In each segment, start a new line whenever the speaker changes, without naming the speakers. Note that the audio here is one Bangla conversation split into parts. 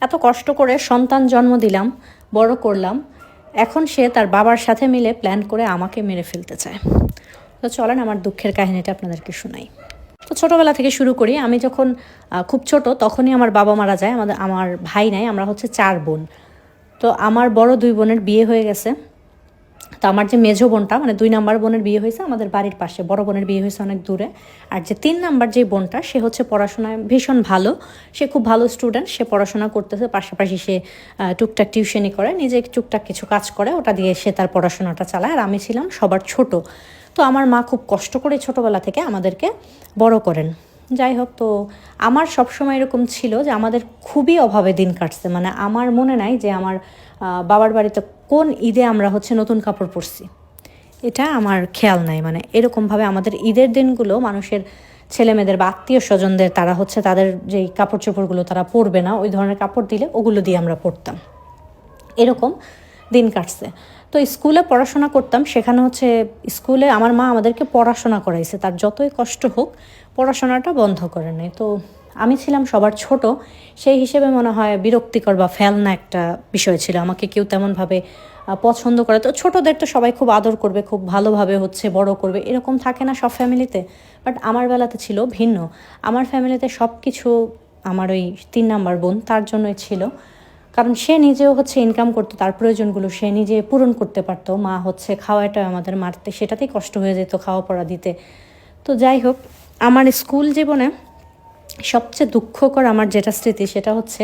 এত কষ্ট করে সন্তান জন্ম দিলাম, বড় করলাম, এখন সে তার বাবার সাথে মিলে প্ল্যান করে আমাকে মেরে ফেলতে চায়। তো চলেন আমার দুঃখের কাহিনীটা আপনাদেরকে শোনাই। তো ছোটোবেলা থেকে শুরু করি। আমি যখন খুব ছোট তখনই আমার বাবা মারা যায়। আমার ভাই নাই, আমরা হচ্ছে 4 বোন। তো আমার বড় 2 বোনের বিয়ে হয়ে গেছে। তো আমার যে মেজো বোনটা, মানে 2 নাম্বার বোনের বিয়ে হয়েছে আমাদের বাড়ির পাশে, বড় বোনের বিয়ে হয়েছে অনেক দূরে। আর যে 3 নাম্বার যে বোনটা, সে হচ্ছে পড়াশোনায় ভীষণ ভালো, সে খুব ভালো স্টুডেন্ট, সে পড়াশোনা করতেছে, পাশাপাশি সে টুকটাক টিউশনি করে, নিজে টুকটাক কিছু কাজ করে, ওটা দিয়ে সে তার পড়াশোনাটা চালায়। আর আমি ছিলাম সবার ছোট। তো আমার মা খুব কষ্ট করে ছোটোবেলা থেকে আমাদেরকে বড় করেন। যাই হোক, তো আমার সবসময় এরকম ছিল যে আমাদের খুবই অভাবে দিন কাটছে। মানে আমার মনে নাই যে আমার বাবার বাড়িতে কোন ঈদে আমরা হচ্ছে নতুন কাপড় পরছি, এটা আমার খেয়াল নাই। মানে এরকমভাবে আমাদের ঈদের দিনগুলো মানুষের ছেলেমেয়েদের বা আত্মীয় স্বজনদের তারা হচ্ছে তাদের যেই কাপড় চোপড়গুলো তারা পরবে না, ওই ধরনের কাপড় দিলে ওগুলো দিয়ে আমরা পরতাম। এরকম দিন কাটছে। তো স্কুলে পড়াশোনা করতাম, সেখানে হচ্ছে স্কুলে আমার মা আমাদেরকে পড়াশোনা করাইছে, তার যতই কষ্ট হোক পড়াশোনাটা বন্ধ করে নেই। তো আমি ছিলাম সবার ছোট, সেই হিসেবে মনে হয় বিরক্তিকর বা ফেলনা একটা বিষয় ছিল। আমাকে কেউ তেমনভাবে পছন্দ করে। তো ছোটদের তো সবাই খুব আদর করবে, খুব ভালোভাবে হচ্ছে বড় করবে, এরকম থাকে না সব ফ্যামিলিতে। বাট আমার বেলাতে ছিল ভিন্ন। আমার ফ্যামিলিতে সব কিছু আমার ওই 3 নাম্বার বোন তার জন্যই ছিল। কারণ সে নিজেও হচ্ছে ইনকাম করতো, তার প্রয়োজনগুলো সে নিজে পূরণ করতে পারতো। মা হচ্ছে খাওয়াটা আমাদের মারতে, সেটাতেই কষ্ট হয়ে যেত খাওয়া পড়া দিতে। তো যাই হোক, আমার স্কুল জীবনে সবচেয়ে দুঃখকর আমার যেটা স্মৃতি, সেটা হচ্ছে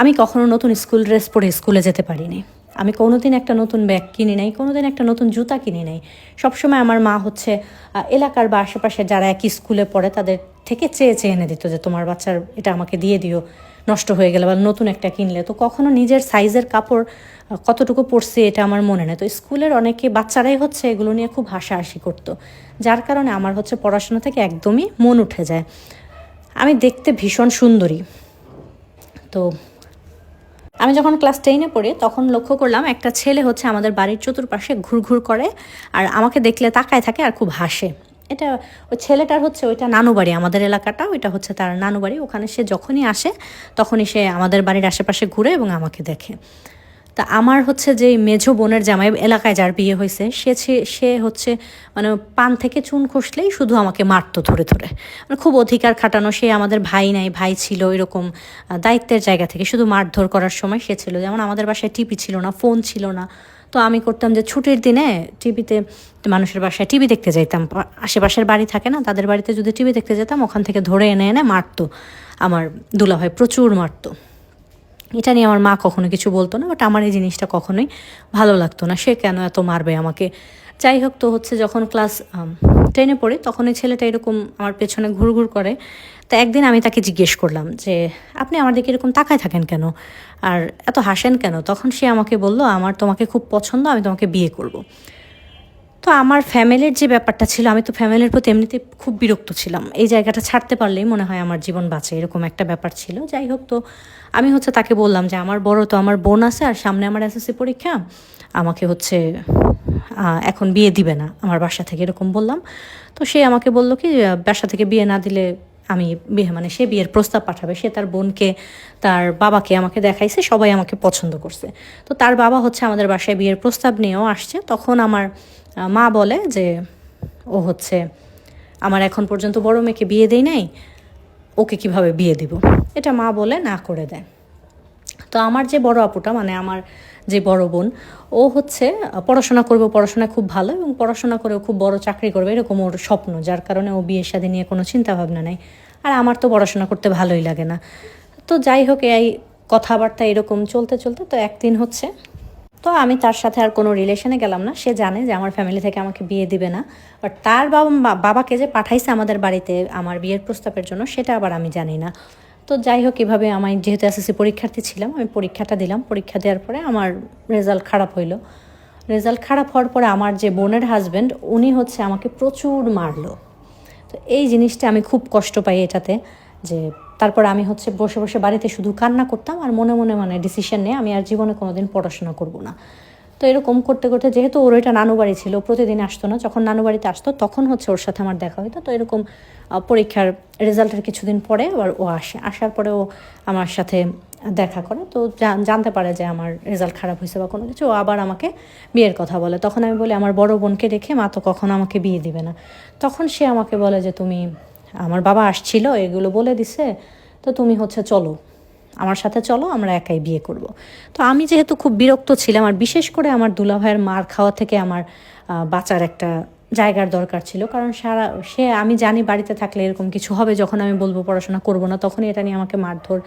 আমি কখনো নতুন স্কুল ড্রেস পরে স্কুলে যেতে পারিনি। আমি কোনোদিন একটা নতুন ব্যাগ কিনি নাই, কোনোদিন একটা নতুন জুতা কিনি নাই। সবসময় আমার মা হচ্ছে এলাকার বা আশেপাশে যারা একই স্কুলে পড়ে তাদের থেকে চেয়ে চেয়ে এনে দিত যে তোমার বাচ্চার এটা আমাকে দিয়ে দিও, নষ্ট হয়ে গেলে বা নতুন একটা কিনলে। তো কখনো নিজের সাইজের কাপড় কতটুকু পরছি এটা আমার মনে নেই। তো স্কুলের অনেকে বাচ্চারাই হচ্ছে এগুলো নিয়ে খুব হাসাহাসি করতো, যার কারণে আমার হচ্ছে পড়াশোনা থেকে একদমই মন উঠে যায়। আমি দেখতে ভীষণ সুন্দরী। তো আমি যখন ক্লাস 10-এ পড়ি তখন লক্ষ্য করলাম একটা ছেলে হচ্ছে আমাদের বাড়ির চতুর্পাশে ঘুরঘুর করে আর আমাকে দেখলে তাকায় থাকে আর খুব হাসে। এটা ওই ছেলেটার হচ্ছে ওইটা নানু বাড়ি, আমাদের এলাকাটা ওইটা হচ্ছে তার নানু বাড়ি। ওখানে সে যখনই আসে তখনই সে আমাদের বাড়ির আশেপাশে ঘুরে এবং আমাকে দেখে। তা আমার হচ্ছে যে মেঝো বোনের জামাই এলাকায় যার বিয়ে হয়েছে, সে হচ্ছে মানে পান থেকে চুন খসলেই শুধু আমাকে মারতো ধরে ধরে। মানে খুব অধিকার খাটানো। সে আমাদের ভাই নাই, ভাই ছিল এরকম দায়িত্বের জায়গা থেকে শুধু মারধর করার সময় সে ছিল। যেমন আমাদের বাসায় টিভি ছিল না, ফোন ছিল না। তো আমি করতাম যে ছুটির দিনে টিভিতে মানুষের বাসায় টিভি দেখতে যাইতাম। আশেপাশের বাড়ি থাকে না, তাদের বাড়িতে যদি টিভি দেখতে যেতাম, ওখান থেকে ধরে এনে এনে মারতো আমার দুলাভাই, প্রচুর মারতো। এটা নিয়ে আমার মা কখনো কিছু বলতো না, বাট আমার এই জিনিসটা কখনোই ভালো লাগতো না, সে কেন এত মারবে আমাকে। যাই হোক, তো হচ্ছে যখন ক্লাস 10-এ পড়ি তখন এই ছেলেটা এরকম আমার পেছনে ঘুরঘুর করে। তা একদিন আমি তাকে জিজ্ঞেস করলাম যে আপনি আমার দিকে এরকম তাকায় থাকেন কেন আর এত হাসেন কেন? তখন সে আমাকে বলল, আমার তোমাকে খুব পছন্দ, আমি তোমাকে বিয়ে করব। তো আমার ফ্যামিলির যে ব্যাপারটা ছিল, আমি তো ফ্যামিলির প্রতি এমনিতে খুব বিরক্ত ছিলাম। এই জায়গাটা ছাড়তে পারলেই মনে হয় আমার জীবন বাঁচে, এরকম একটা ব্যাপার ছিল। যাই হোক, তো আমি হচ্ছে তাকে বললাম যে আমার বড় তো আমার বোন আছে আর সামনে আমার এসএসসি পরীক্ষা, আমাকে হচ্ছে এখন বিয়ে দিবে না আমার বাসা থেকে, এরকম বললাম। তো সে আমাকে বলল কি বাসা থেকে বিয়ে না দিলে আমি বিয়ে মানে সে বিয়ের প্রস্তাব পাঠাবে। সে তার বোনকে, তার বাবাকে আমাকে দেখাইছে, সবাই আমাকে পছন্দ করছে। তো তার বাবা হচ্ছে আমাদের বাসায় বিয়ের প্রস্তাব নিয়েও আসছে। তখন আমার মা বলে যে ও হচ্ছে আমার এখন পর্যন্ত বড় মেয়েকে বিয়ে দেই নাই, ওকে কিভাবে বিয়ে দিব, এটা মা বলে না করে দেয়। তো আমার যে বড় আপুটা, মানে আমার যে বড় বোন, ও হচ্ছে পড়াশোনা করবে, পড়াশোনায় খুব ভালো এবং পড়াশোনা করেও খুব বড় চাকরি করবে, এরকম ওর স্বপ্ন, যার কারণে ও বিয়ের শাদী নিয়ে কোনো চিন্তা ভাবনা নেই। আর আমার তো পড়াশোনা করতে ভালোই লাগে না। তো যাই হোক, এই কথাবার্তা এরকম চলতে চলতে তো একদিন হচ্ছে, তো আমি তার সাথে আর কোনো রিলেশনে গেলাম না। সে জানে যে আমার ফ্যামিলি থেকে আমাকে বিয়ে দিবে না, বাট তার বাবাকে যে পাঠাইছে আমাদের বাড়িতে আমার বিয়ের প্রস্তাবের জন্য, সেটা আবার আমি জানি না। তো যাই হোক, এভাবে আমি যেহেতু এসএসসি পরীক্ষার্থী ছিলাম, আমি পরীক্ষাটা দিলাম। পরীক্ষা দেওয়ার পরে আমার রেজাল্ট খারাপ হইলো। রেজাল্ট খারাপ হওয়ার পরে আমার যে বোনের হাজব্যান্ড, উনি হচ্ছে আমাকে প্রচুর মারলো। তো এই জিনিসটা আমি খুব কষ্ট পাই এটাতে, যে তারপর আমি হচ্ছে বসে বসে বাড়িতে শুধু কান্না করতাম আর মনে মনে মানে ডিসিশন নিয়ে আমি আর জীবনে কোনোদিন পড়াশোনা করব না। তো এরকম করতে করতে, যেহেতু ওর ওইটা নানু বাড়ি ছিল, প্রতিদিন আসতো না, যখন নানু বাড়িতে আসতো তখন হচ্ছে ওর সাথে আমার দেখা হতো। তো এরকম পরীক্ষার রেজাল্টের কিছুদিন পরে আবার ও আসার পরে ও আমার সাথে দেখা করে। তো জানতে পারে যে আমার রেজাল্ট খারাপ হয়েছে বা কোনো কিছু, ও আবার আমাকে বিয়ের কথা বলে। তখন আমি বলি আমার বড় বোনকে রেখে মা তো কখনো আমাকে বিয়ে দিবে না। তখন সে আমাকে বলে যে তুমি, আমার বাবা আসছিল এগুলো বলে দিছে, তো তুমি হচ্ছে চলো আমার সাথে, চলো আমরা একাই বিয়ে করব। তো আমি যেহেতু খুব বিরক্ত ছিলাম, আর বিশেষ করে আমার দুলাভাইয়ের মার খাওয়া থেকে আমার বাঁচার একটা জায়গার দরকার ছিল, কারণ আমি জানি বাড়িতে থাকলে এরকম কিছু হবে, যখন আমি বলবো পড়াশোনা করব না তখনই এটা নিয়ে আমাকে মারধর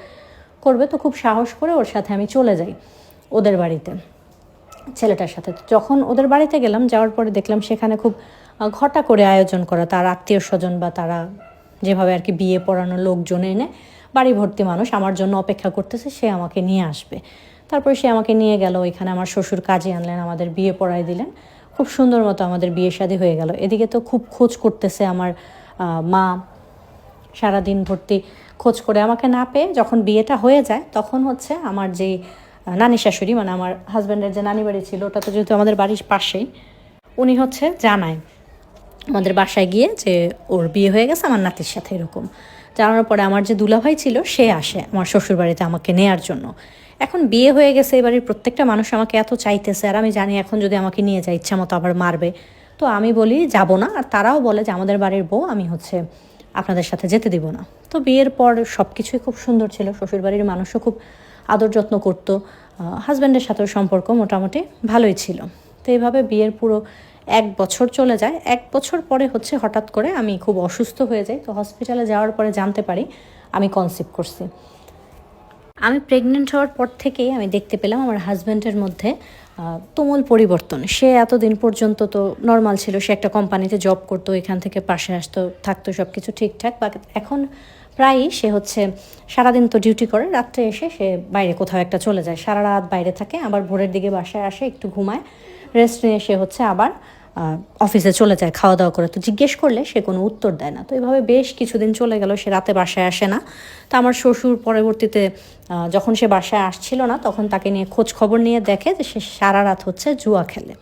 করবে। তো খুব সাহস করে ওর সাথে আমি চলে যাই ওদের বাড়িতে, ছেলেটার সাথে। যখন ওদের বাড়িতে গেলাম, যাওয়ার পরে দেখলাম সেখানে খুব ঘটা করে আয়োজন করা, তার আত্মীয় স্বজন বা তারা যেভাবে আর কি বিয়ে পড়ানো লোকজন এনে বাড়ি ভর্তি মানুষ আমার জন্য অপেক্ষা করতেছে, সে আমাকে নিয়ে আসবে। তারপরে সে আমাকে নিয়ে গেল ওইখানে, আমার শ্বশুর কাজে আনলেন, আমাদের বিয়ে পড়াই দিলেন, খুব সুন্দর মতো আমাদের বিয়ে শাদী হয়ে গেল। এদিকে তো খুব খোঁজ করতেছে আমার মা, সারাদিন ভর্তি খোঁজ করে আমাকে না পেয়ে যখন বিয়েটা হয়ে যায়, তখন হচ্ছে আমার যেই নানি শাশুড়ি, মানে আমার হাজব্যান্ডের যে নানি বাড়ি ছিল, ওটা তো যেহেতু আমাদের বাড়ির পাশেই, উনি হচ্ছে জানায় আমাদের বাসায় গিয়ে যে ওর বিয়ে হয়ে গেছে আমার নাতির সাথে। এরকম জানানোর পরে আমার যে দুলাভাই ছিল সে আসে আমার শ্বশুর বাড়িতে আমাকে নেয়ার জন্য। এখন বিয়ে হয়ে গেছে, এবারের প্রত্যেকটা মানুষ আমাকে এত চাইতেছে, আর আমি জানি এখন যদি আমাকে নিয়ে যায় ইচ্ছা মতো আবার মারবে। তো আমি বলি যাব না, আর তারাও বলে যে আমাদের বাড়ির বউ, আমি হচ্ছে আপনাদের সাথে যেতে দিব না। তো বিয়ের পর সব কিছুই খুব সুন্দর ছিল, শ্বশুরবাড়ির মানুষও খুব আদর যত্ন করতো, হাজব্যান্ডের সাথেও সম্পর্ক মোটামুটি ভালোই ছিল। তো এইভাবে বিয়ের পুরো 1 বছর চলে যায়। 1 বছর পরে হচ্ছে হঠাৎ করে আমি খুব অসুস্থ হয়ে যাই। তো হসপিটালে যাওয়ার পরে জানতে পারি আমি কনসিভ করছি। আমি প্রেগনেন্ট হওয়ার পর থেকেই আমি দেখতে পেলাম আমার হাজব্যান্ডের মধ্যে তুমুল পরিবর্তন। সে এতদিন পর্যন্ত তো নর্মাল ছিল, সে একটা কোম্পানিতে জব করতো, এখান থেকে পাশে আসতো, থাকতো, সব কিছু ঠিকঠাক। বা এখন প্রায়ই সে হচ্ছে সারাদিন তো ডিউটি করে, রাত্রে এসে সে বাইরে কোথাও একটা চলে যায়, সারা রাত বাইরে থাকে, আবার ভোরের দিকে বাসায় আসে, একটু ঘুমায়, রেস্ট নিয়ে সে হচ্ছে আবার অফিসে চলে যায় খাওয়া দাওয়া করে। তো জিজ্ঞেস করলে সে কোনো উত্তর দেয় না। তো এভাবে বেশ কিছুদিন চলে গেল, সে রাতে বাসায় আসে না। তো আমার শ্বশুর পরবর্তীতে যখন সে বাসায় আসছিল না, তখন তাকে নিয়ে খোঁজ খবর নিয়ে দেখে যে সে সারা রাত হচ্ছে জুয়া খেলে।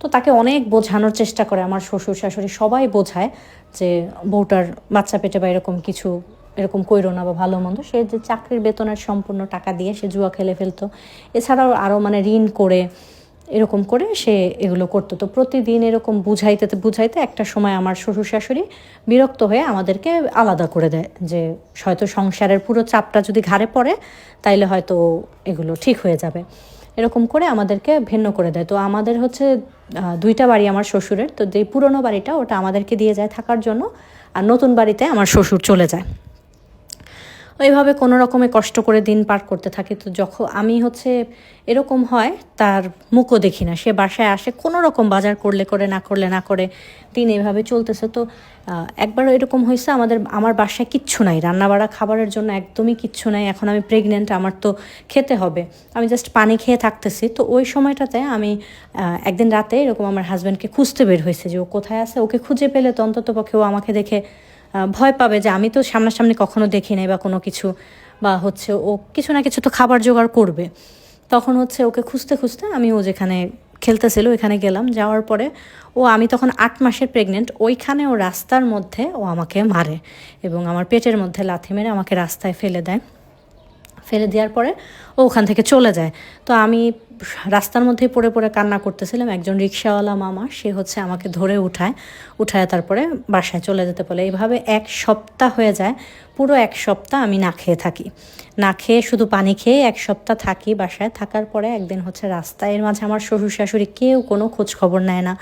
তো তাকে অনেক বোঝানোর চেষ্টা করে, আমার শ্বশুর শাশুড়ি সবাই বোঝায় যে বউটার বাচ্চা পেটে বা এরকম কিছু, এরকম কইরো না বা ভালো মন্দ। সে যে চাকরির বেতনের সম্পূর্ণ টাকা দিয়ে সে জুয়া খেলে ফেলতো, এছাড়াও আরও মানে ঋণ করে এরকম করে সে এগুলো করতো। তো প্রতিদিন এরকম বুঝাইতে বুঝাইতে একটা সময় আমার শ্বশুর শাশুড়ি বিরক্ত হয়ে আমাদেরকে আলাদা করে দেয়, যে হয়তো সংসারের পুরো চাপটা যদি ঘাড়ে পড়ে তাইলে হয়তো এগুলো ঠিক হয়ে যাবে, এরকম করে আমাদেরকে ভিন্ন করে দেয়। তো আমাদের হচ্ছে 2টা বাড়ি আমার শ্বশুরের, তো যে পুরনো বাড়িটা ওটা আমাদেরকে দিয়ে যায় থাকার জন্য, আর নতুন বাড়িতে আমার শ্বশুর চলে যায়। ওইভাবে কোনো রকমে কষ্ট করে দিন পার করতে থাকি। তো যখন আমি হচ্ছে এরকম হয় তার মুখও দেখি না, সে বাসায় আসে কোনো রকম বাজার করলে করে না করে দিন এভাবে চলতেছে। তো একবার এরকম হয়েছে, আমার বাসায় কিচ্ছু নাই, রান্নাবাড়া খাবারের জন্য একদমই কিচ্ছু নাই। এখন আমি প্রেগনেন্ট, আমার তো খেতে হবে, আমি জাস্ট পানি খেয়ে থাকতেছি। তো ওই সময়টাতে আমি একদিন রাতে এরকম আমার হাজব্যান্ডকে খুঁজতে বের হয়েছে যে ও কোথায় আছে। ওকে খুঁজে পেলে তো অন্তত পক্ষে ও আমাকে দেখে ভয় পাবে, যে আমি তো সামনাসামনি কখনো দেখি নাই বা কোনো কিছু, বা হচ্ছে ও কিছু না কিছু তো খাবার জোগাড় করবে। তখন হচ্ছে ওকে খুঁজতে খুঁজতে আমি ও যেখানে খেলতেছিল ওইখানে গেলাম। যাওয়ার পরে আমি তখন 8 মাসের প্রেগনেন্ট, ওইখানে ও রাস্তার মধ্যে ও আমাকে মারে এবং আমার পেটের মধ্যে লাথি মেরে আমাকে রাস্তায় ফেলে দেয়। ফেলে দেওয়ার পরে ও ওখান থেকে চলে যায়। তো আমি রাস্তার মধ্যে পড়ে পড়ে কান্না করতেছিলাম। একজন রিক্সাওয়ালা মামা সে হচ্ছে আমাকে ধরে উঠায় তারপরে বাসায় চলে যেতে বলে। এইভাবে 1 সপ্তাহ হয়ে যায়, পুরো 1 সপ্তাহ আমি না খেয়ে থাকি, না খেয়ে শুধু পানি খেয়ে 1 সপ্তাহ থাকি বাসায়। থাকার পরে একদিন হচ্ছে রাস্তায়, এর মাঝে আমার শ্বশুর শাশুড়ি কেউ কোনো খোঁজ খবর নেয় না,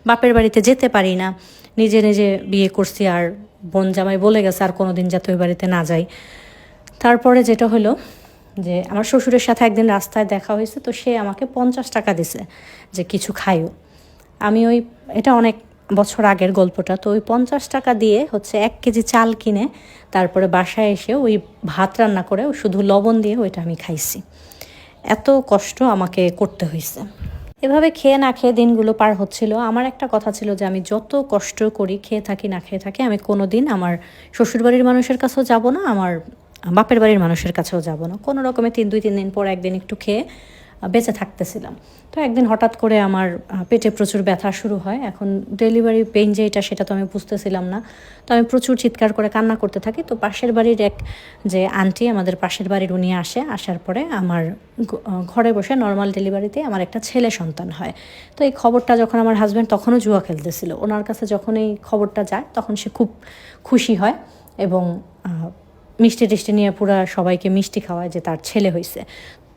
বাপের বাড়িতে যেতে পারি না, নিজে নিজে বিয়ে করছি, আর বোন জামাই বলে গেছে আর কোনো দিন যাতে ওই বাড়িতে না যাই। তারপরে যেটা হলো যে আমার শ্বশুরের সাথে একদিন রাস্তায় দেখা হয়েছে, তো সে আমাকে 50 টাকা দিছে যে কিছু খাইও। আমি এটা অনেক বছর আগের গল্পটা। তো ওই 50 টাকা দিয়ে হচ্ছে 1 কেজি চাল কিনে তারপরে বাসায় এসে ওই ভাত রান্না করে শুধু লবণ দিয়ে ওইটা আমি খাইছি। এত কষ্ট আমাকে করতে হয়েছে। এভাবে খেয়ে না খেয়ে দিনগুলো পার হচ্ছিল। আমার একটা কথা ছিল যে আমি যত কষ্ট করি, খেয়ে থাকি না খেয়ে থাকি, আমি কোনো দিন আমার শ্বশুরবাড়ির মানুষের কাছেও যাব না, আমার বাপের বাড়ির মানুষের কাছেও যাব না। কোনো রকমে 2-3 দিন পর একদিন একটু খেয়ে বেঁচে থাকতেছিলাম। তো একদিন হঠাৎ করে আমার পেটে প্রচুর ব্যথা শুরু হয়। এখন ডেলিভারি পেইন যে এটা সেটা তো আমি বুঝতেছিলাম না। তো আমি প্রচুর চিৎকার করে কান্না করতে থাকি। তো পাশের বাড়ির এক যে আন্টি, আমাদের পাশের বাড়ির, উনি আসার পরে আমার ঘরে বসে নর্মাল ডেলিভারিতে আমার একটা ছেলে সন্তান হয়। তো এই খবরটা যখন আমার হাজব্যান্ড তখনও জুয়া খেলতেছিল, ওনার কাছে যখন এই খবরটা যায় তখন সে খুব খুশি হয় এবং মিষ্টি টিষ্টি নিয়ে পুরা সবাইকে মিষ্টি খাওয়ায় যে তার ছেলে হয়েছে।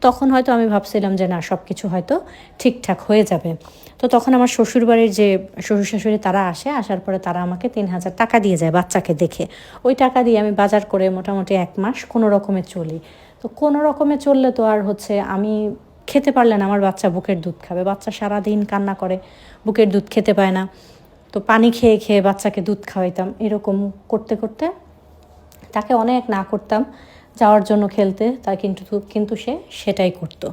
তখন হয়তো আমি ভাবছিলাম যে না, সব কিছু হয়তো ঠিকঠাক হয়ে যাবে। তো তখন আমার শ্বশুরবাড়ির যে শ্বশুর শাশুড়ি তারা আসার পরে তারা আমাকে 3,000 টাকা দিয়ে যায় বাচ্চাকে দেখে। ওই টাকা দিয়ে আমি বাজার করে মোটামুটি 1 মাস কোনো রকমে চলি। তো কোনো রকমে চললে তো আর আমি খেতে পারলে না আমার বাচ্চা বুকের দুধ খাবে। বাচ্চা সারাদিন কান্না করে, বুকের দুধ খেতে পায় না। তো পানি খেয়ে খেয়ে বাচ্চাকে দুধ খাওয়াইতাম। এরকম করতে করতে তাকে অনেক না করতাম যাওয়ার জন্য খেলতে, কিন্তু সে সেটাই করতো।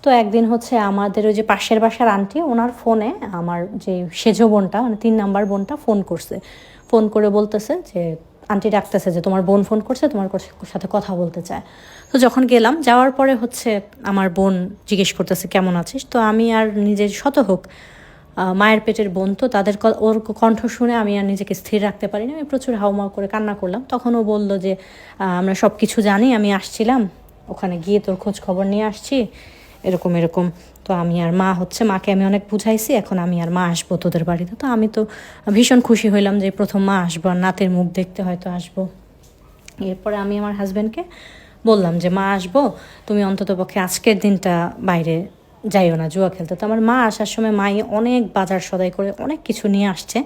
তো একদিন আমাদের ওই যে পাশের বাসার আন্টি, ওনার ফোনে আমার যে সেজো বোনটা, 3 নাম্বার বোনটা ফোন করে বলতেছে যে আন্টি ডাকতেছে যে তোমার বোন ফোন করছে, তোমার সাথে কথা বলতে চায়। তো যখন গেলাম, যাওয়ার পরে আমার বোন জিজ্ঞেস করতেছে কেমন আছিস। তো আমি আর নিজের শত হোক মায়ের পেটের বোন, তো ওর কণ্ঠ শুনে আমি আর নিজেকে স্থির রাখতে পারিনি। আমি প্রচুর হাউমাউ করে কান্না করলাম। তখন ও বলল যে আমরা সব কিছু জানি, আমি আসছিলাম, ওখানে গিয়ে তোর খোঁজ খবর নিয়ে আসছি, এরকম এরকম। তো আমি আর মাকে আমি অনেক বুঝাইছি, এখন আমি আর মা আসবো তোদের বাড়িতে। তো আমি তো ভীষণ খুশি হইলাম যে প্রথম মা আসবো, আর নাতের মুখ দেখতে হয়তো আসবো। এরপরে আমি আমার হাজব্যান্ডকে বললাম যে মা আসবো, তুমি অন্ততপক্ষে আজকের দিনটা বাইরে যাইও না জুয়া খেলতে। তো আমার মা আসার সময় অনেক বাজার সদাই করে অনেক কিছু নিয়ে আসছে।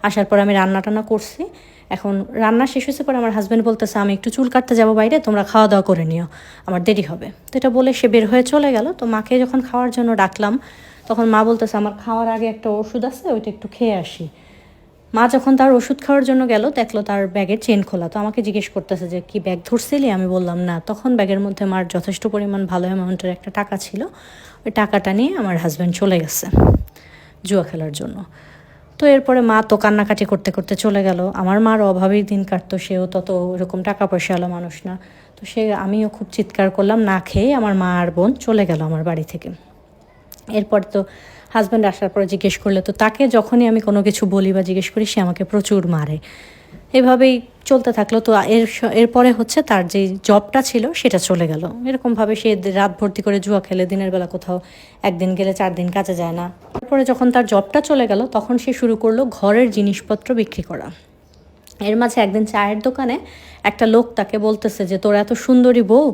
আসার পর আমি রান্না টান্না করছি। এখন রান্না শেষ হয়েছে পরে আমার হাজব্যান্ড বলতেছে আমি একটু চুল কাটতে যাবো বাইরে, তোমরা খাওয়া দাওয়া করে নিও, আমার দেরি হবে। তো এটা বলে সে বের হয়ে চলে গেল। তো মাকে যখন খাওয়ার জন্য ডাকলাম, তখন মা বলতেছে আমার খাওয়ার আগে একটা ওষুধ আছে, ওইটা একটু খেয়ে আসি। মা যখন তার ওষুধ খাওয়ার জন্য গেল, দেখলো তার ব্যাগের চেন খোলা। তো আমাকে জিজ্ঞেস করতেছে যে কি ব্যাগ ধরছিলি? আমি বললাম না। তখন ব্যাগের মধ্যে মার যথেষ্ট পরিমাণ ভালো অ্যামাউন্টের একটা টাকা ছিল। ওই টাকাটা নিয়ে আমার হাজব্যান্ড চলে গেছে জুয়া খেলার জন্য। তো এরপরে মা তো কান্নাকাটি করতে করতে চলে গেল। আমার মার অভাবেই দিন কাটতো, সেও তত ওরকম টাকা পয়সাওয়ালা মানুষ না। তো আমিও খুব চিৎকার করলাম, না খেয়ে আমার মা আর বোন চলে গেল আমার বাড়ি থেকে। এরপর তো হাজব্যান্ড আসার পরে জিজ্ঞেস করলে, তো তাকে যখনই আমি কোনো কিছু বলি বা জিজ্ঞেস করি, সে আমাকে প্রচুর মারে। এভাবেই চলতে থাকলো। তো এরপরে তার যে জবটা ছিল সেটা চলে গেল। এরকমভাবে সে রাত ভর্তি করে জুয়া খেলে, দিনের বেলা কোথাও একদিন গেলে 4 দিন কাজে যায় না। তারপরে যখন তার জবটা চলে গেল, তখন সে শুরু করলো ঘরের জিনিসপত্র বিক্রি করা। এর মাঝে একদিন চায়ের দোকানে একটা লোক তাকে বলতেছে যে তোর এত সুন্দরী বউ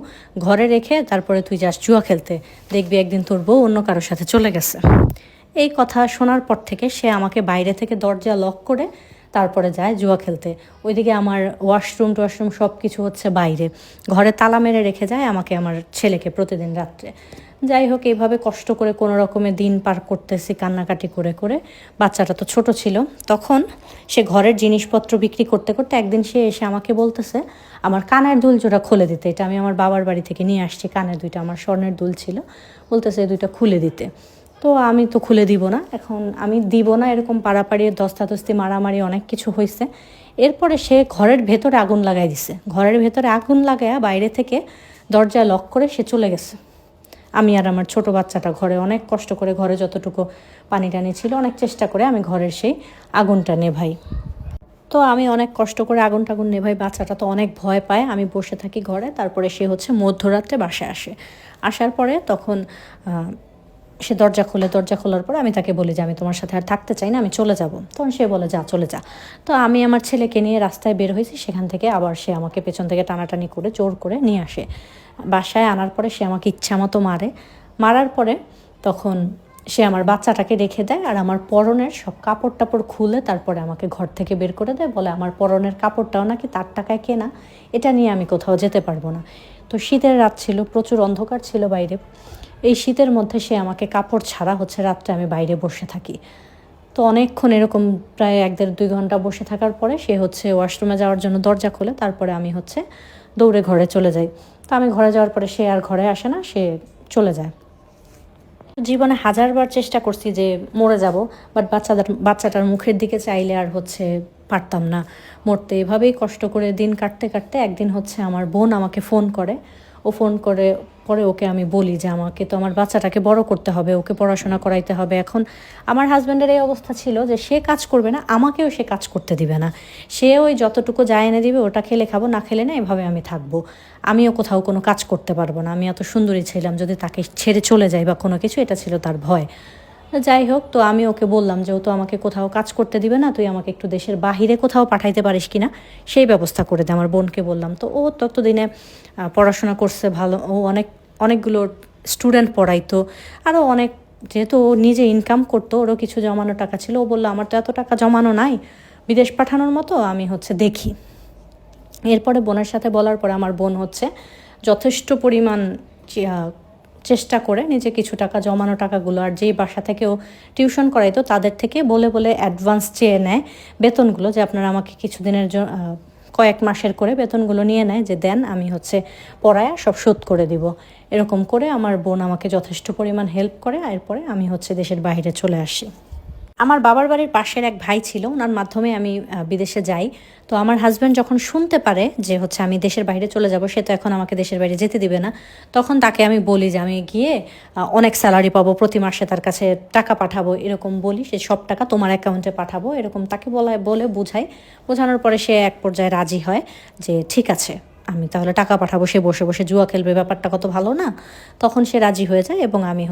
ঘরে রেখে তারপরে তুই যাস জুয়া খেলতে, দেখবি একদিন তোর বউ অন্য কারোর সাথে চলে গেছে। এই কথা শোনার পর থেকে সে আমাকে বাইরে থেকে দরজা লক করে তারপরে যায় জুয়া খেলতে। ওইদিকে আমার ওয়াশরুম সব কিছু বাইরে, ঘরে তালা মেরে রেখে যায় আমাকে, আমার ছেলেকে প্রতিদিন রাত্রে। যাই হোক, এইভাবে কষ্ট করে কোনো রকমের দিন পার করতেছি কান্নাকাটি করে করে। বাচ্চাটা তো ছোট ছিল তখন। সে ঘরের জিনিসপত্র বিক্রি করতে করতে একদিন সে এসে আমাকে বলতেছে আমার কানের দুল জোড়া খুলে দিতে। এটা আমি আমার বাবার বাড়ি থেকে নিয়ে আসছি, কানের 2টা আমার স্বর্ণের দুল ছিল। বলতেছে এই 2টা খুলে দিতে। তো আমি তো খুলে দিব না, এখন আমি দিব না, এরকম পাড়াপাড়ি ধস্তাধস্তি মারামারি অনেক কিছু হয়েছে। এরপরে সে ঘরের ভেতরে আগুন লাগাই দিছে। ঘরের ভেতরে আগুন লাগায়া বাইরে থেকে দরজা লক করে সে চলে গেছে। আমি আর আমার ছোট বাচ্চাটা ঘরে অনেক কষ্ট করে, ঘরে যতটুকু পানি টানি ছিল অনেক চেষ্টা করে আমি ঘরের সেই আগুনটা নেভাই। তো আমি অনেক কষ্ট করে আগুন টাগুন নেভাই। বাচ্চাটা তো অনেক ভয় পায়। আমি বসে থাকি ঘরে। তারপরে সে মধ্যরাত্রে বাসায় আসার পরে তখন সে দরজা খোলার পর আমি তাকে বলি যে আমি তোমার সাথে আর থাকতে চাই না, আমি চলে যাব। তখন সে বলে যা চলে যা। তো আমি আমার ছেলেকে নিয়ে রাস্তায় বের হয়েছি। সেখান থেকে আবার সে আমাকে পেছন থেকে টানাটানি করে জোর করে নিয়ে আসে। বাসায় আনার পরে সে আমাকে ইচ্ছা মতো মারার পরে তখন সে আমার বাচ্চাটাকে রেখে দেয়, আর আমার পরনের সব কাপড় টাপড় খুলে তারপরে আমাকে ঘর থেকে বের করে দেয়। বলে আমার পরনের কাপড়টাও নাকি তার টাকায় কেনা, এটা নিয়ে আমি কোথাও যেতে পারবো না। তো শীতের রাত ছিল, প্রচুর অন্ধকার ছিল বাইরে। এই শীতের মধ্যে সে আমাকে কাপড় ছাড়া রাত্রে আমি বাইরে বসে থাকি। তো অনেকক্ষণ এরকম প্রায় 1-1.5-2 ঘন্টা বসে থাকার পরে সে ওয়াশরুমে যাওয়ার জন্য দরজা খোলে। তারপরে আমি দৌড়ে ঘরে চলে যাই। তো আমি ঘরে যাওয়ার পরে সে আর ঘরে আসে না, সে চলে যায়। জীবনে 1000বার চেষ্টা করছি যে মরে যাব, বাট বাচ্চাটার মুখের দিকে চাইলে আর পারতাম না মরতে। এভাবেই কষ্ট করে দিন কাটতে কাটতে একদিন আমার বোন আমাকে ফোন করে। ও ফোন করে পরে ওকে আমি বলি যে আমাকে তো আমার বাচ্চাটাকে বড় করতে হবে, ওকে পড়াশোনা করাইতে হবে। এখন আমার হাজব্যান্ডের এই অবস্থা ছিল যে সে কাজ করবে না, আমাকেও সে কাজ করতে দিবে না। সে ওই যতটুকু যা এনে দিবে ওটা খেলে খাবো, না খেলে না, এভাবে আমি থাকবো। আমিও কোথাও কোনো কাজ করতে পারবো না। আমি এত সুন্দরী ছিলাম, যদি তাকে ছেড়ে চলে যাই বা কোনো কিছু, এটা ছিল তার ভয়। যাই হোক, তো আমি ওকে বললাম যে ও তো আমাকে কোথাও কাজ করতে দিবে না, তুই আমাকে একটু দেশের বাহিরে কোথাও পাঠাইতে পারিস কিনা সেই ব্যবস্থা করে দে। আমার বোনকে বললাম। তো ও ততদিনে পড়াশোনা করছে ভালো, ও অনেকগুলো স্টুডেন্ট পড়াইতো, আরও অনেক, যেহেতু ও নিজে ইনকাম করতো, ওরও কিছু জমানো টাকা ছিল। ও বললো আমার তো এত টাকা জমানো নাই বিদেশ পাঠানোর মতো, আমি দেখি। এরপরে বোনের সাথে বলার পরে আমার বোন যথেষ্ট পরিমাণ চেষ্টা করে নিজে কিছু টাকা জমানো টাকাগুলো, আর যেই বাসা থেকেও টিউশন করাইতো তাদের থেকে বলে বলে অ্যাডভান্স চেয়ে নেয় বেতনগুলো, যে আপনারা আমাকে কিছুদিনের কয়েক মাসের করে বেতনগুলো নিয়ে নেয়, যে দেন আমি পড়ায়া সব শোধ করে দিব। এরকম করে আমার বোন আমাকে যথেষ্ট পরিমাণ হেল্প করে। এরপরে আমি দেশের বাইরে চলে আসি। আমার বাবার বাড়ির পাশের এক ভাই ছিল, ওনার মাধ্যমে আমি বিদেশে যাই। তো আমার হাজব্যান্ড যখন শুনতে পারে যে আমি দেশের বাইরে চলে যাব, সে তো এখন আমাকে দেশের বাইরে যেতে দিবে না, তখন তাকে আমি বলি যে আমি গিয়ে অনেক স্যালারি পাবো, প্রতি মাসে তার কাছে টাকা পাঠাবো, এরকম বলি। সে সব টাকা তোমার অ্যাকাউন্টে পাঠাবো, এরকম তাকে বলে বোঝানোর পরে সে এক পর্যায়ে রাজি হয় যে ঠিক আছে, আমি তাহলে টাকা পাঠাবো। সে বসে বসে জুয়া খেলবে, ব্যাপারটা কত ভালো না। তখন সে রাজি হয়ে যায় এবং আমি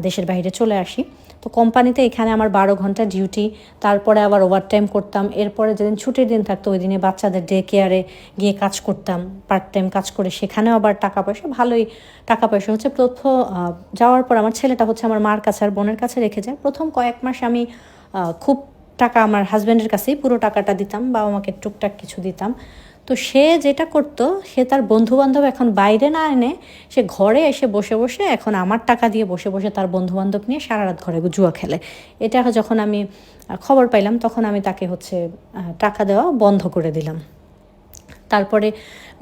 দেশের বাইরে চলে আসি। তো কোম্পানিতে এখানে আমার 12 ঘন্টা ডিউটি, তারপরে আবার ওভারটাইম করতাম। এরপরে যেদিন ছুটির দিন থাকতো ওই দিনে বাচ্চাদের ডে কেয়ারে গিয়ে কাজ করতাম, পার্ট টাইম কাজ করে। সেখানেও আবার টাকা পয়সা, ভালোই টাকা পয়সা প্রথম যাওয়ার পর আমার ছেলেটা আমার মার কাছে আর বোনের কাছে রেখে যায়। প্রথম কয়েক মাস আমি খুব টাকা আমার হাজব্যান্ডের কাছেই পুরো টাকাটা দিতাম, বাবা মাকে টুকটাক কিছু দিতাম। তো সে যেটা করতো, সে তার বন্ধুবান্ধব এখন বাইরে না এনে সে ঘরে এসে বসে বসে এখন আমার টাকা দিয়ে বসে বসে তার বন্ধুবান্ধব নিয়ে সারা রাত ঘরে জুয়া খেলে। এটা যখন আমি খবর পাইলাম, তখন আমি তাকে টাকা দেওয়া বন্ধ করে দিলাম। তারপরে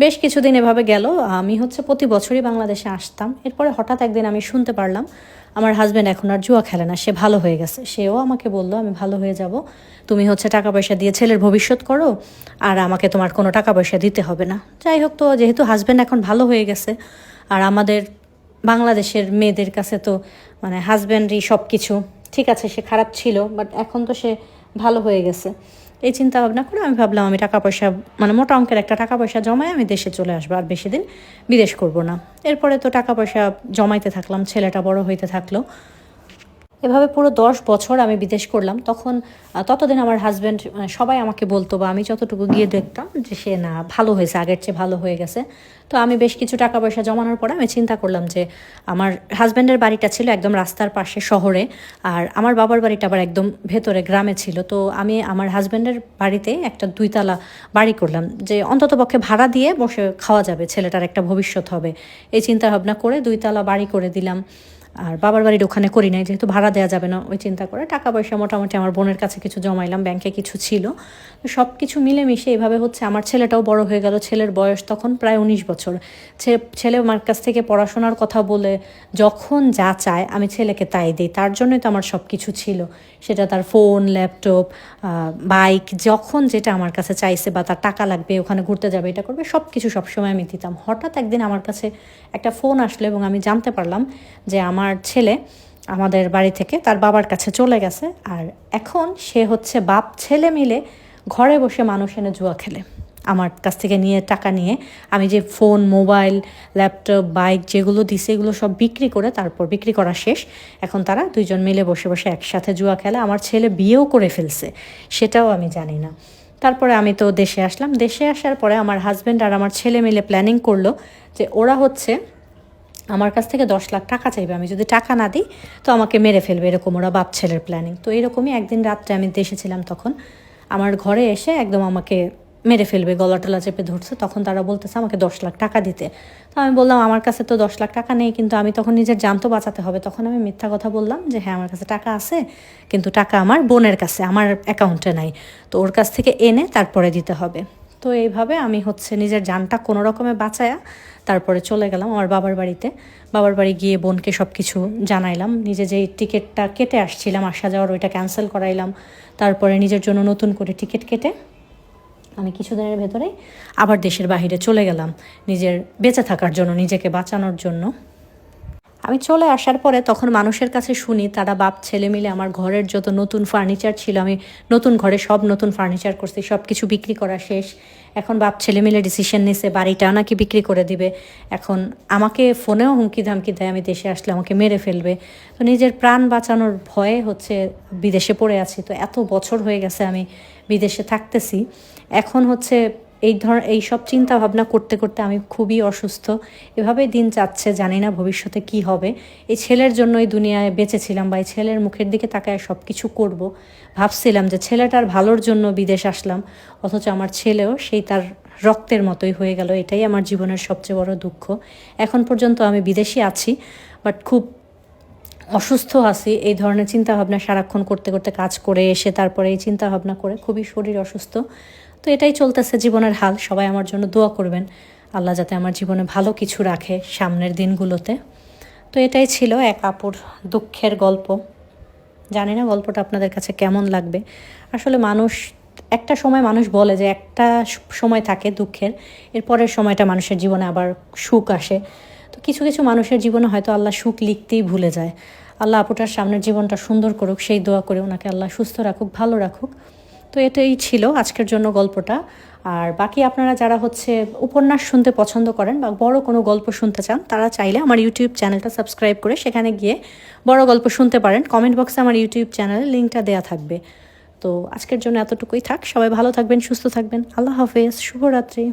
বেশ কিছুদিন এভাবে গেল। আমি প্রতি বছরই বাংলাদেশে আসতাম। এরপরে হঠাৎ একদিন আমি শুনতে পারলাম আমার হাজব্যান্ড এখন আর জুয়া খেলে না, সে ভালো হয়ে গেছে। সেও আমাকে বলল আমি ভালো হয়ে যাব, তুমি টাকা পয়সা দিয়ে ছেলের ভবিষ্যৎ করো, আর আমাকে তোমার কোনো টাকা পয়সা দিতে হবে না। যাই হোক, তো যেহেতু হাজব্যান্ড এখন ভালো হয়ে গেছে, আর আমাদের বাংলাদেশের মেয়েদের কাছে তো হাজব্যান্ডই সব কিছু, ঠিক আছে সে খারাপ ছিল বাট এখন তো সে ভালো হয়ে গেছে। এই চিন্তা ভাবনা করে আমি ভাবলাম আমি টাকা পয়সা মোটা অঙ্কের একটা টাকা পয়সা জমায় আমি দেশে চলে আসবো, আর বেশি দিন বিদেশ করব না। এরপরে তো টাকা পয়সা জমাইতে থাকলাম, ছেলেটা বড় হইতে থাকলো। এভাবে পুরো 10 বছর আমি বিদেশ করলাম। ততদিন আমার হাজব্যান্ড সবাই আমাকে বলতো, বা আমি যতটুকু গিয়ে দেখতাম যে সে না ভালো হয়েছে, আগের চেয়ে ভালো হয়ে গেছে। তো আমি বেশ কিছু টাকা পয়সা জমানোর পরে আমি চিন্তা করলাম যে আমার হাজব্যান্ডের বাড়িটা ছিল একদম রাস্তার পাশে শহরে, আর আমার বাবার বাড়িটা আবার একদম ভেতরে গ্রামে ছিল। তো আমি আমার হাজব্যান্ডের বাড়িতে একটা 2 তলা বাড়ি করলাম, যে অন্তত পক্ষে ভাড়া দিয়ে বসে খাওয়া যাবে, ছেলেটার একটা ভবিষ্যৎ হবে। এই চিন্তা ভাবনা করে 2 তলা বাড়ি করে দিলাম। আর বাবার বাড়ির ওখানে করি নাই, যেহেতু ভাড়া দেওয়া যাবে না, ওই চিন্তা করে টাকা পয়সা মোটামুটি আমার বোনের কাছে কিছু জমাইলাম, ব্যাংকে কিছু ছিল। সব কিছু মিলেমিশে এভাবে আমার ছেলেটাও বড় হয়ে গেল। ছেলের বয়স তখন প্রায় 19 বছর। ছেলে আমার কাছ থেকে পড়াশোনার কথা বলে যখন যা চায় আমি ছেলেকে তাই দিই। তার জন্যই তো আমার সব কিছু ছিল, সেটা তার ফোন, ল্যাপটপ, বাইক, যখন যেটা আমার কাছে চাইছে, বা তার টাকা লাগবে, ওখানে ঘুরতে যাবে, এটা করবে, সব কিছু সবসময় আমি দিতাম। হঠাৎ একদিন আমার কাছে একটা ফোন আসলো এবং আমি জানতে পারলাম যে আমার ছেলে আমাদের বাড়ি থেকে তার বাবার কাছে চলে গেছে, আর এখন সে বাপ ছেলে মিলে ঘরে বসে মানুষ এনে জুয়া খেলে। আমার কাছ থেকে টাকা নিয়ে আমি যে ফোন, মোবাইল, ল্যাপটপ, বাইক যেগুলো দিছে এগুলো সব বিক্রি করে, তারপর বিক্রি করা শেষ, এখন তারা 2 জন মিলে বসে বসে একসাথে জুয়া খেলে। আমার ছেলে বিয়েও করে ফেলছে, সেটাও আমি জানি না। তারপরে আমি তো দেশে আসলাম। দেশে আসার পরে আমার হাজব্যান্ড আর আমার ছেলে মিলে প্ল্যানিং করলো যে ওরা আমার কাছ থেকে 10 লাখ টাকা চাইবে, আমি যদি টাকা না দিই তো আমাকে মেরে ফেলবে, এরকম ওরা বাপ ছেলের প্ল্যানিং। তো এরকমই একদিন রাত্রে আমি দেশে ছিলাম, তখন আমার ঘরে এসে একদম আমাকে মেরে ফেলবে, গলা টলা চেপে ধরছে। তখন তারা বলতেছে আমাকে 10 লাখ টাকা দিতে। তো আমি বললাম আমার কাছে তো 10 লাখ টাকা নেই, কিন্তু আমি তখন নিজের জান তো বাঁচাতে হবে। তখন আমি মিথ্যা কথা বললাম যে হ্যাঁ আমার কাছে টাকা আছে, কিন্তু টাকা আমার বোনের কাছে, আমার অ্যাকাউন্টে নাই, তো ওর কাছ থেকে এনে তারপরে দিতে হবে। তো এইভাবে আমি নিজের জানটা কোনো রকমে বাঁচায়া তারপরে চলে গেলাম আমার বাবার বাড়িতে। বাবার বাড়ি গিয়ে বোনকে সব কিছু জানাইলাম, নিজে যেই টিকিটটা কেটে আসছিলাম আসা যাওয়ার, ওইটা ক্যান্সেল করাইলাম। তারপরে নিজের জন্য নতুন করে টিকিট কেটে আমি কিছুদিনের ভেতরেই আবার দেশের বাইরে চলে গেলাম নিজের বেঁচে থাকার জন্য, নিজেকে বাঁচানোর জন্য। আমি চলে আসার পরে তখন মানুষের কাছে শুনি তারা বাপ ছেলে মিলে আমার ঘরের যত নতুন ফার্নিচার ছিল, আমি নতুন ঘরে সব নতুন ফার্নিচার করছি, সব কিছু বিক্রি করা শেষ। এখন বাপ ছেলে মিলে ডিসিশন নিছে বাড়িটা নাকি বিক্রি করে দিবে। এখন আমাকে ফোনেও হুমকি ধামকি দেয় আমি দেশে আসলে আমাকে মেরে ফেলবে। তো নিজের প্রাণ বাঁচানোর ভয়ে হচ্ছে বিদেশে পড়ে আছি। তো এত বছর হয়ে গেছে আমি বিদেশে থাকতেছি, এখন হচ্ছে এই সব চিন্তা ভাবনা করতে করতে আমি খুবই অসুস্থ। এভাবেই দিন যাচ্ছে, জানি না ভবিষ্যতে কি হবে। এই ছেলের জন্যই দুনিয়ায় বেঁচেছিলাম, বা এই ছেলের মুখের দিকে তাকায় সব কিছু করব। ভাবছিলাম যে ছেলেটার ভালোর জন্য বিদেশ আসলাম, অথচ আমার ছেলেও সেই তার রক্তের মতোই হয়ে গেল। এটাই আমার জীবনের সবচেয়ে বড় দুঃখ। এখন পর্যন্ত আমি বিদেশে আছি, বাট খুব অসুস্থ আছি। এই ধরনের চিন্তাভাবনা সারাক্ষণ করতে করতে কাজ করে এসে তারপরে এই চিন্তাভাবনা করে খুবই শরীর অসুস্থ। তো এটাই চলতেছে জীবনের হাল। সবাই আমার জন্য দোয়া করবেন, আল্লাহ যাতে আমার জীবনে ভালো কিছু রাখে সামনের দিনগুলোতে। তো এটাই ছিল এক আপুর দুঃখের গল্প। জানি না গল্পটা আপনাদের কাছে কেমন লাগবে। আসলে একটা সময় মানুষ বলে যে একটা সময় থাকে দুঃখের, এর পরের সময়টা মানুষের জীবনে আবার সুখ আসে। তো কিছু কিছু মানুষের জীবনে হয়তো আল্লাহ সুখ লিখতেই ভুলে যায়। আল্লাহ আপুটার সামনের জীবনটা সুন্দর করুক, সেই দোয়া করে ওনাকে আল্লাহ সুস্থ রাখুক, ভালো রাখুক। তো এটাই ছিল আজকের জন্য গল্পটা। আর বাকি আপনারা যারা হচ্ছে উপন্যাস শুনতে পছন্দ করেন বা বড় কোনো গল্প শুনতে চান, তারা চাইলে আমার ইউটিউব চ্যানেলটা সাবস্ক্রাইব করে সেখানে গিয়ে বড় গল্প শুনতে পারেন। কমেন্ট বক্সে আমার ইউটিউব চ্যানেলের লিঙ্কটা দেওয়া থাকবে। তো আজকের জন্য এতটুকুই থাক। সবাই ভালো থাকবেন, সুস্থ থাকবেন। আল্লাহ হাফেজ, শুভরাত্রি।